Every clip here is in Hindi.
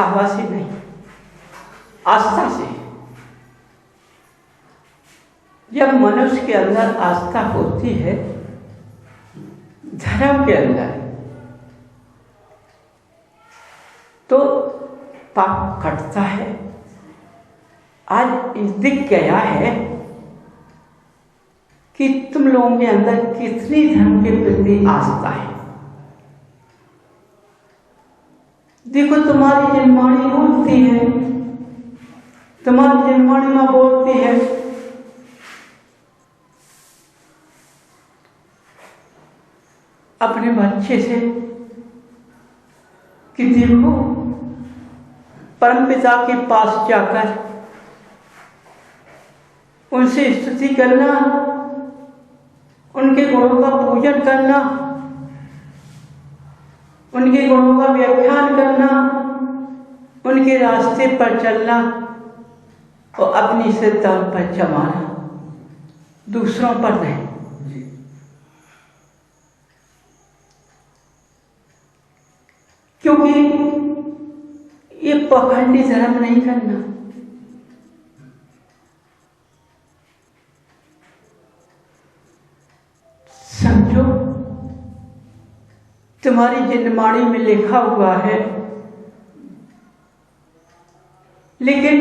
दिखावा से नहीं, आस्था से। जब मनुष्य के अंदर आस्था होती है धर्म के अंदर, तो पाप कटता है। आज दिख गया है कि तुम लोगों के अंदर कितनी धर्म के प्रति आस्था है। देखो, तुम्हारी जनवाणी बोलती है, तुम्हारी जनवाणी माँ बोलती है अपने बच्चे से कि देखो, परमपिता के पास जाकर उनसे स्तुति करना, उनके गुणों का पूजन करना, उनके गुणों का व्याख्यान करना, उनके रास्ते पर चलना और अपनी श्रद्धा पर जमाना, दूसरों पर नहीं। क्योंकि ये पाखंडी धर्म नहीं करना। समझो, तुम्हारी जिंदवाणी में लिखा हुआ है, लेकिन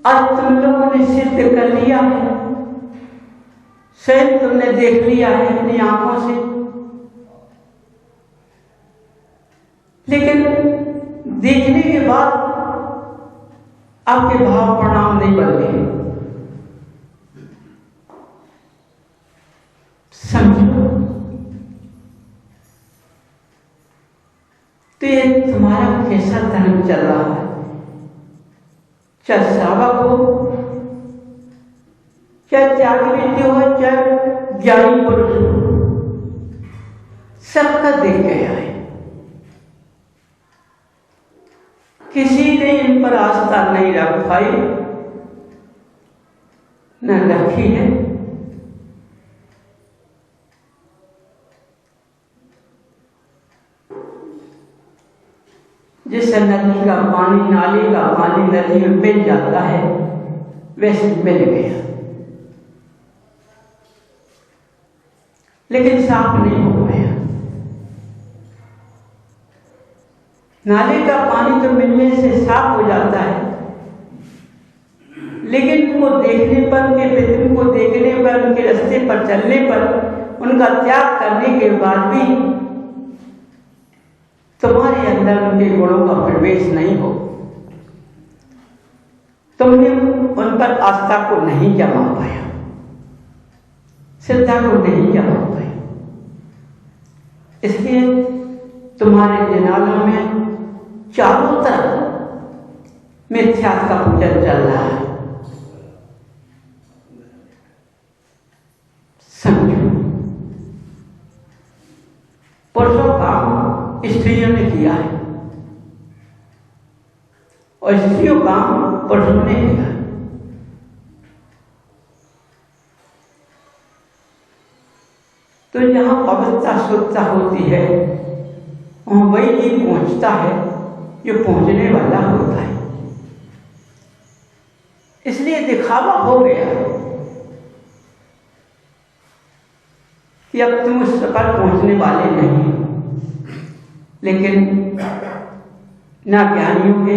आज तुम लोगों ने सिद्ध कर लिया है, शायद तुमने देख लिया है अपनी आंखों से, लेकिन देखने के बाद आपके भाव परिणाम नहीं बदले। समझो, तो ये तुम्हारा कैसा धर्म चल रहा है? चाहे श्रावक हो, चाहे त्यागी व्यक्ति हो, चाहे ज्ञानी पुरुष हो, सबका देख गया है। किसी ने इन पर आस्था नहीं रख पाई, न रखी है। जैसे नदी का पानी, नाले का पानी नदी में मिल जाता है, वैसे मिल गया, लेकिन साफ नहीं हो गया। नाले का पानी तो मिलने से साफ हो जाता है, लेकिन उनको देखने पर, उनके पृथ्वी को देखने पर, उनके रास्ते पर चलने पर, उनका त्याग करने के बाद भी तुम्हारे अंदर उनके गुणों का प्रवेश नहीं हो, तुमने उन पर आस्था को नहीं जमा पाया, श्रद्धा को नहीं जमा पाया, इसलिए तुम्हारे जनालों में चारों तरफ मिथ्या का पूजन चल रहा है। समझो, पुरुषों का स्त्रियों ने किया है और स्त्रियों का पुरुषों ने किया है। तो जहां पवित्रता शुद्धता होती है, वहां वही जीव पहुंचता है जो पहुंचने वाला होता है। इसलिए दिखावा हो गया कि अब तुम उस पर पहुंचने वाले नहीं हो, लेकिन ना ज्ञानियों के,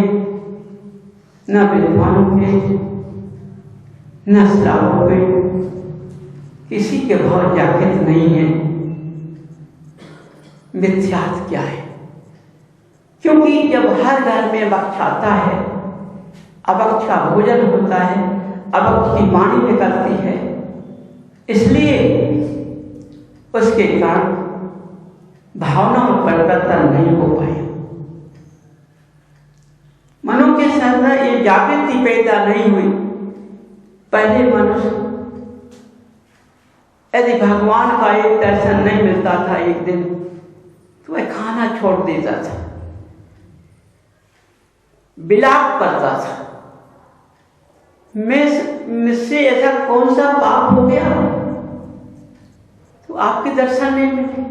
ना विद्वानों के, ना श्रावकों के, किसी के भाव जागृत नहीं है मिथ्यात्व क्या है। क्योंकि जब हर घर में अभक्ष आता है, अभक्ष का भोजन होता है, अभक्ष की वाणी निकलती है, इसलिए उसके कारण भावना में परिवर्तन नहीं हो पाए, मनो के अंदर ये जागृति पैदा नहीं हुई। पहले मनुष्य यदि भगवान का एक दर्शन नहीं मिलता था एक दिन, तो वह खाना छोड़ देता था, विलाप करता था, मुझसे ऐसा कौन सा पाप हो गया तो आपके दर्शन नहीं मिले।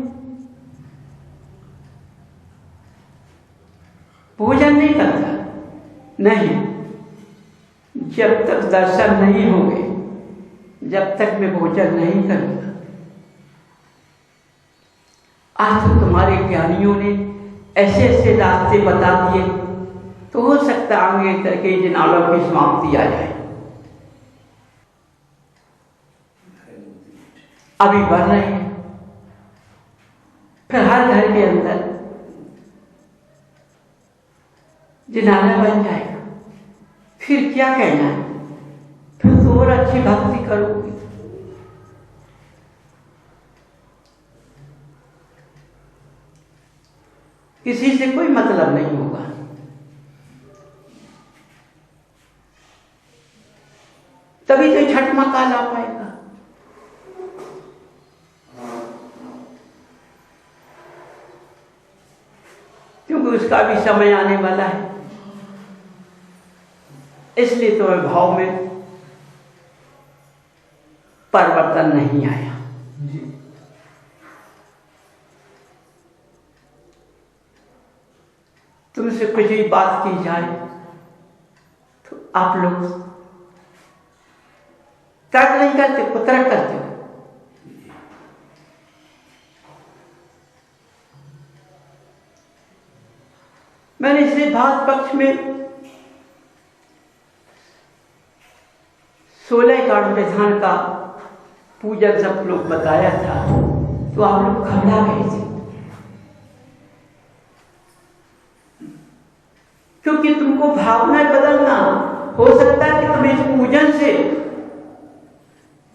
भोजन नहीं करता, नहीं, जब तक दर्शन नहीं होंगे, जब तक मैं भोजन नहीं करूंगा। आज तो तुम्हारे ज्ञानियों ने ऐसे ऐसे रास्ते बता दिए, तो हो सकता आगे करके जिनालों की समाप्ति आ जाए। अभी बढ़ रहे हैं, फिर हर घर के अंदर जिनाला बन जाएगा। फिर क्या कहना है, फिर तो और अच्छी भक्ति करोगी। किसी से कोई मतलब नहीं होगा। तभी तो छठ मां काल आ पाएगा। क्योंकि उसका भी समय आने वाला है, इसलिए तो भाव में परिवर्तन नहीं आया। तुमसे कुछ भी बात की जाए तो आप लोग तर्क नहीं करते, कुतर्क करते हो। मैंने इसे भाग पक्ष में 16 कांड विधान का पूजन सब लोग बताया था, तो आप लोग घबरा गए थे, क्योंकि तुमको भावना बदलना हो सकता है कि तुम इस पूजन से,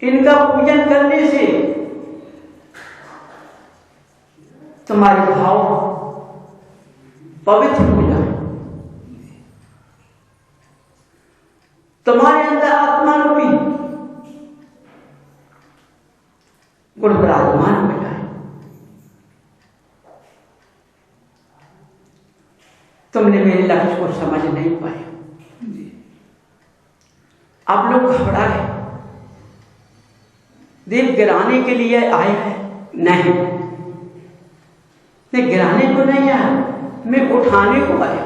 इनका पूजन करने से तुम्हारे भाव पवित्र हो जाए, तुम्हारे अंदर आत्मारूपी गुण विराजमान हो जाए। तुमने मेरे लक्ष्य को समझ नहीं पाया, आप लोग घबरा गए। दीप गिराने के लिए आए हैं, नहीं, मैं गिराने को नहीं आया, मैं उठाने को आया।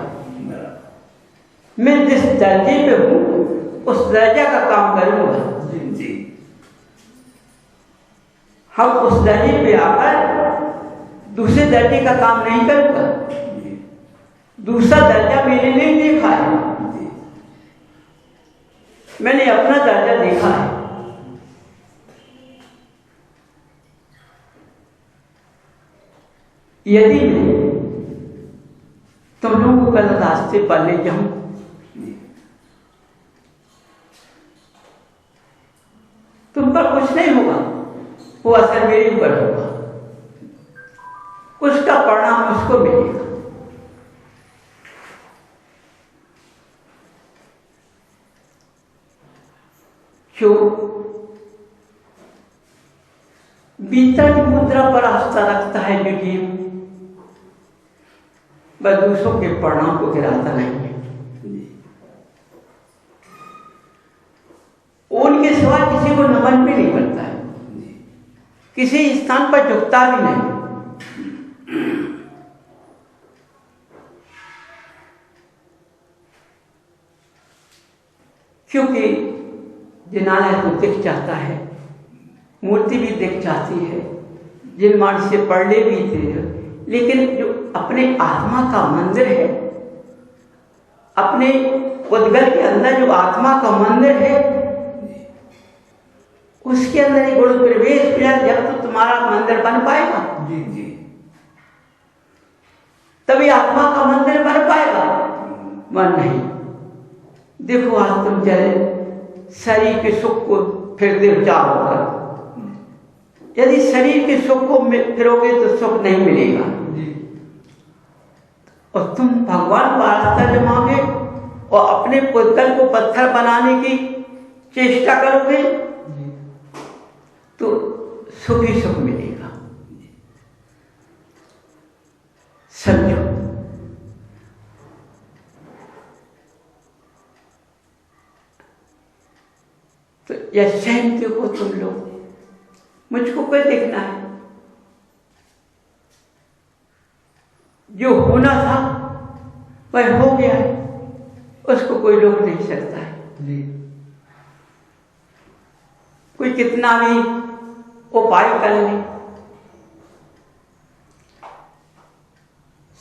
मैं जिस दर्जे पे हूं उस दर्जा का काम करूंगा। हम उस दर्जे पे आकर दूसरे दर्जे का काम नहीं करूंगा। दूसरा दर्जा मैंने नहीं देखा है, मैंने अपना दर्जा देखा है। यदि मैं तुम लोगों को गलत रास्ते पर ले जाऊं, तुम पर कुछ नहीं होगा, वो असर मेरे ऊपर होगा, उसका परिणाम उसको मिलेगा। जो बीता की मुद्रा पर आस्था रखता है, लेकिन वह दूसरों के परिणाम को गिराता नहीं है। उनके सिवा किसी को नमन भी नहीं करता है, किसी स्थान पर झुकता भी नहीं। क्योंकि जिनालय को दिख जाता है, मूर्ति भी दिख जाती है, जिन मान से पढ़ले भी थे, लेकिन जो अपने आत्मा का मंदिर है, अपने उद्गल के अंदर जो आत्मा का मंदिर है, उसके अंदर एक गुण प्रवेश किया, जब तो तुम्हारा मंदिर बन पाएगा। जी। तभी आत्मा का मंदिर बन पाएगा, मन नहीं। देखो आज तुम चले शरीर के सुख को फिरते विचार होकर, यदि शरीर के सुख को फिरोगे तो सुख नहीं मिलेगा। और तुम भगवान पर आस्था जमाओगे और अपने पुतल को पत्थर बनाने की चेष्टा करोगे तो सुख ही सुख मिलेगा। समझो, तो यह सहन देखो तुम लोग, मुझको क्या देखना है, जो होना था वह हो गया है, उसको कोई रोक नहीं सकता है। कोई कितना भी उपाय कर ले,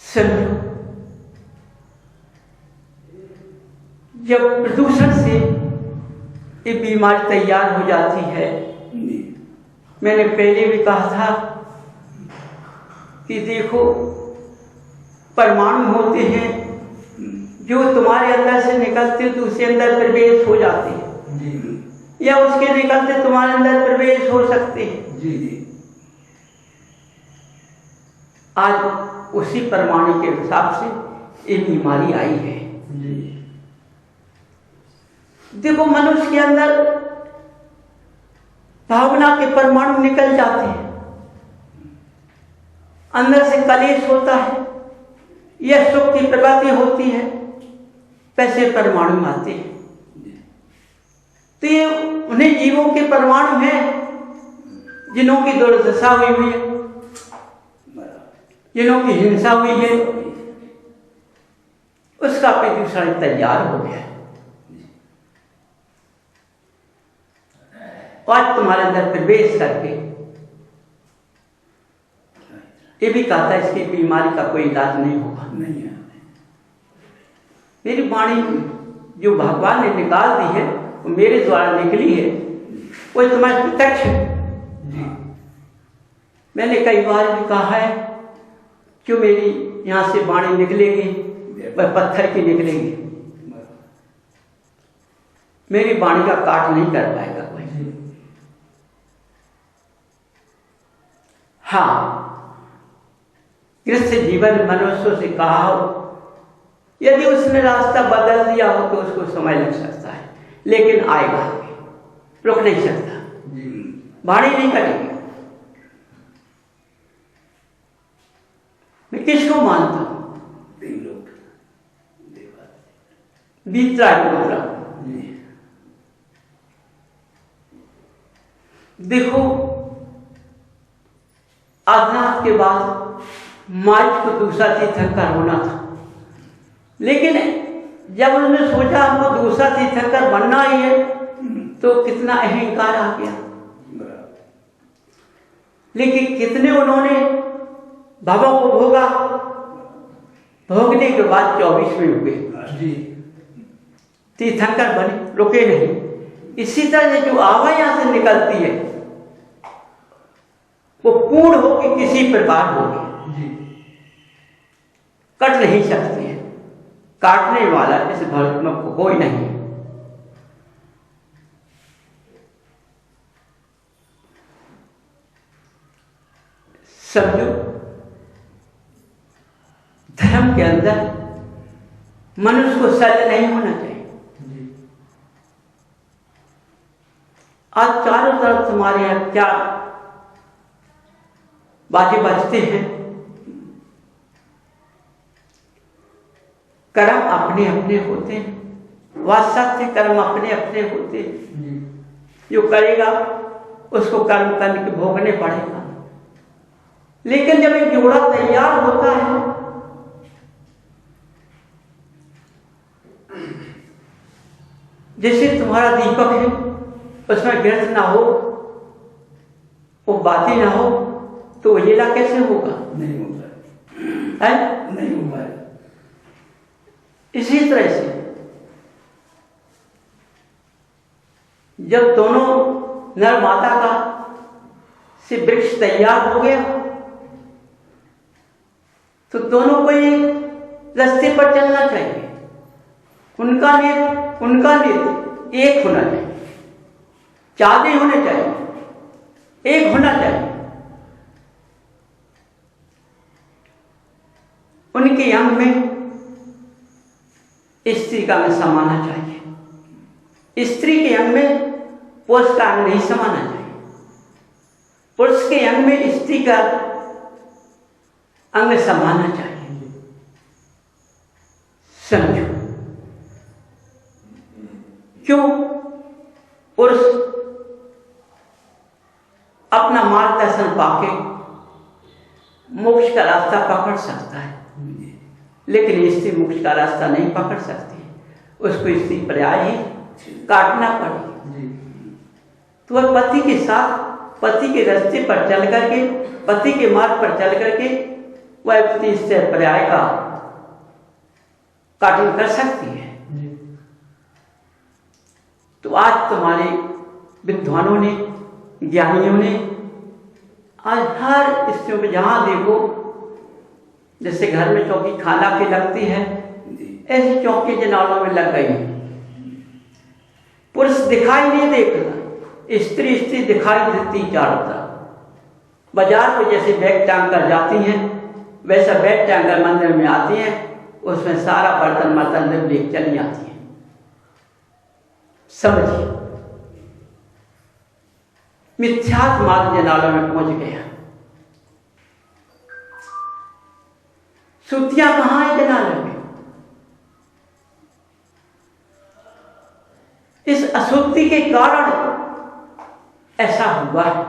समझो जब प्रदूषण से ये बीमारी तैयार हो जाती है। मैंने पहले भी कहा था कि देखो परमाणु होते हैं जो तुम्हारे अंदर से निकलते तो उसके अंदर प्रवेश हो जाते हैं, या उसके निकलते तुम्हारे अंदर प्रवेश हो सकते हैं। जी जी। आज उसी परमाणु के हिसाब से ये बीमारी आई है। जी। देखो मनुष्य के अंदर भावना के परमाणु निकल जाते हैं, अंदर से कलेश होता है, यह सुख की प्रगति होती है, पैसे परमाणु आते हैं। तो ये उन्हें जीवों के परमाणु हैं जिन्हों की दुर्दशा हुई है, जिन्हों की हिंसा हुई है, उसका प्रदूषण तैयार हो गया है। आज तुम्हारे अंदर प्रवेश करके ये भी कहा था इसकी बीमारी का कोई इलाज नहीं होगा। नहीं है। मेरी वाणी जो भगवान ने निकाल दी है वो मेरे द्वारा निकली है, वो तुम्हारे प्रत्यक्ष है। मैंने कई बार भी कहा है जो मेरी यहाँ से वाणी निकलेगी वह पत्थर की निकलेगी, मेरी वाणी का काट नहीं कर पाएगा कोई। हाँ, गृहस्थ जीवन मनुष्यों से कहा हो, यदि उसने रास्ता बदल दिया हो तो उसको समय लग सकता है, लेकिन आएगा, रुक नहीं सकता, वाणी नहीं कटेगी। मैं किसको मानता हूं? बीतराग बोल रहा हूं। देखो आदिनाथ के बाद मार्च को दूसरा तीर्थंकर होना था, लेकिन जब उन्होंने सोचा हमको दूसरा तीर्थंकर बनना ही है तो कितना अहंकार आ गया। लेकिन कितने उन्होंने भावों को भोगा, भोगने के बाद 24 में रुके, तीर्थंकर बने, रुके नहीं। इसी तरह से जो आवा यहां से निकलती है वो पूर्ण होगी, किसी प्रकार होगी, कट नहीं सकती है, काटने वाला इस भारत में कोई नहीं। समझो धर्म के अंदर मनुष्य को शल्य नहीं होना चाहिए। आज चारों तरफ तुम्हारे यहाँ क्या बाजे बजते हैं, कर्म अपने अपने होते हैं, वास्तव कर्म अपने अपने होते हैं। जो करेगा उसको कर्म करने के भोगने पड़ेगा। लेकिन जब एक जोड़ा तैयार होता है जैसे तुम्हारा दीपक है, उसमें व्यर्थ ना हो, वो बातें ना हो, तो उजेला कैसे होगा? नहीं होगा, है नहीं होगा। इसी तरह से जब दोनों नर माता का से वृक्ष तैयार हो गया तो दोनों को ये रास्ते पर चलना चाहिए। उनका नेत्र एक होना चाहिए, चार नहीं होने चाहिए, एक होना चाहिए। उनके अंग में स्त्री का अंग समाना चाहिए, स्त्री के अंग में पुरुष का अंग नहीं समाना चाहिए, पुरुष के अंग में स्त्री का अंग समाना चाहिए। समझो क्यों? पुरुष अपना मार्गदर्शन पाके मोक्ष का रास्ता पकड़ सकता है, लेकिन स्त्री मोक्ष का रास्ता नहीं पकड़ सकती, उसको स्त्री पर्याय ही काटना पड़ेगा। जी। तो वह पति के साथ, पति के रास्ते पर चल करके, पति के मार्ग पर चल करके वह अपनी स्त्री पर्याय का काटन कर सकती है। जी। तो आज तुम्हारे विद्वानों ने, ज्ञानियों ने आज हर स्त्रियों को जहां देखो, जैसे घर में चौकी खाना की लगती है, ऐसी चौकी जनालों में लग गई है। पुरुष दिखाई नहीं देता, स्त्री स्त्री दिखाई देती चारों तरफ। बाजार को जैसे बैग टांग कर जाती हैं, वैसा बैग टांग कर मंदिर में आती हैं, उसमें सारा बर्तन मर्तन लेकर चली आती हैं। समझिए, मिथ्यात्व मार्ग जनालों में पहुंच गया। सुतियां कहां है जनालों में? इस अशुद्धि के कारण ऐसा हुआ है,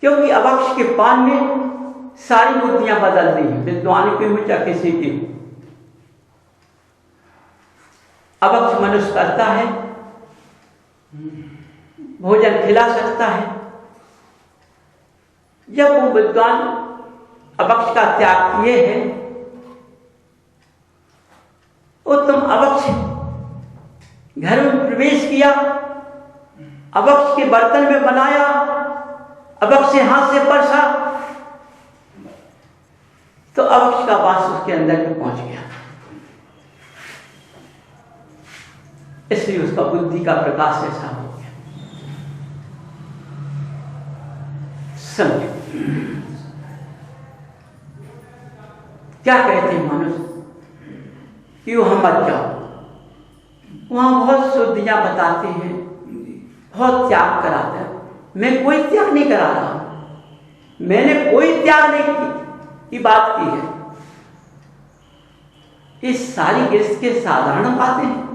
क्योंकि अवक्ष के पान में सारी बुद्धियां बदल दी हैं, विद्वान की हो चाहे किसी की हो। अवक्ष मनुष्य करता है, भोजन खिला सकता है। जब वो विद्वान अवक्ष का त्याग किए हैं, उत्तम अवक्ष घर में प्रवेश किया, अवक्ष के बर्तन में बनाया, अवक्ष से हाथ से परसा, तो अवक्ष का वास उसके अंदर में पहुंच गया। इसलिए उसका बुद्धि का प्रकाश ऐसा हो गया। समझो क्या कहते हैं मनुष्य कि वहां मत जाओ, वहां बहुत शुद्धियां बताते हैं, बहुत त्याग कराते हैं। मैं कोई त्याग नहीं करा रहा, मैंने कोई त्याग नहीं की बात की है। इस सारी गृहस्थ के साधारण बातें हैं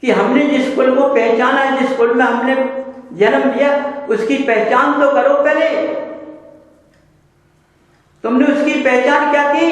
कि हमने जिस कुल को पहचाना है, जिस कुल में हमने जन्म लिया, उसकी पहचान तो करो पहले। तुमने उसकी पहचान क्या की?